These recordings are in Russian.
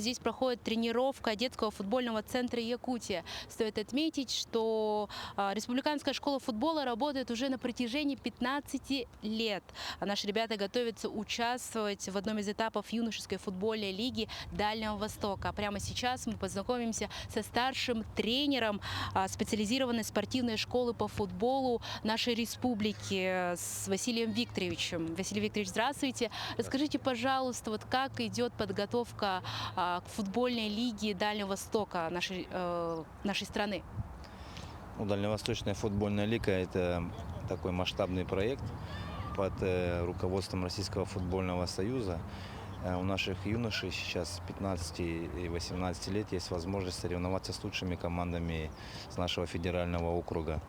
Здесь проходит тренировка детского футбольного центра Якутия. Стоит отметить, что Республиканская школа футбола работает уже на протяжении 15 лет. А наши ребята готовятся участвовать в одном из этапов юношеской футбольной лиги Дальнего Востока. А прямо сейчас мы познакомимся со старшим тренером специализированной спортивной школы по футболу нашей республики, с Василием Викторовичем. Василий Викторович, здравствуйте. Расскажите, пожалуйста, вот как идет подготовка к футбольной лиге Дальнего Востока нашей страны? Дальневосточная футбольная лига – это такой масштабный проект под руководством Российского футбольного союза. У наших юношей сейчас с 15 и 18 лет есть возможность соревноваться с лучшими командами с нашего федерального округа.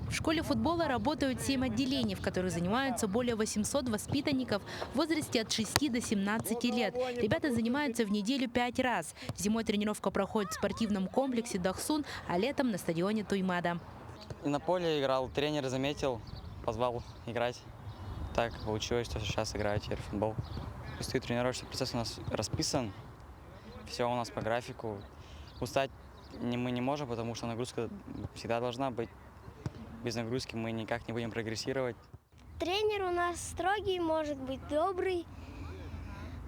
В школе футбола работают 7 отделений, в которых занимаются более 800 воспитанников в возрасте от 6 до 17 лет. Ребята занимаются в неделю 5 раз. Зимой тренировка проходит в спортивном комплексе Дахсун, а летом на стадионе Туймада. И на поле играл, тренер заметил, позвал играть. Так получилось, что сейчас играю теперь в футбол. Тренировочный процесс у нас расписан, все у нас по графику. Устать мы не можем, потому что нагрузка всегда должна быть. Без нагрузки мы никак не будем прогрессировать. Тренер у нас строгий, может быть добрый.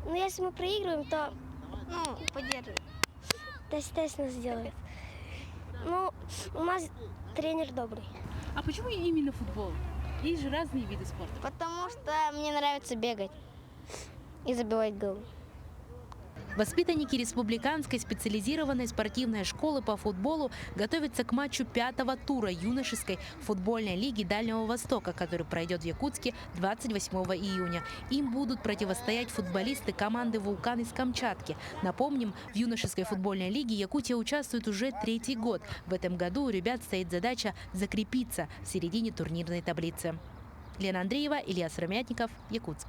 Но если мы проигрываем, то поддерживает. Тест нас делает. У нас тренер добрый. А почему именно футбол? Есть же разные виды спорта. Потому что мне нравится бегать и забивать голы. Воспитанники Республиканской специализированной спортивной школы по футболу готовятся к матчу 5-го тура юношеской футбольной лиги Дальнего Востока, который пройдет в Якутске 28 июня. Им будут противостоять футболисты команды «Вулкан» из Камчатки. Напомним, в юношеской футбольной лиге Якутия участвует уже 3-й год. В этом году у ребят стоит задача закрепиться в середине турнирной таблицы. Лена Андреева, Илья Сыромятников, Якутск.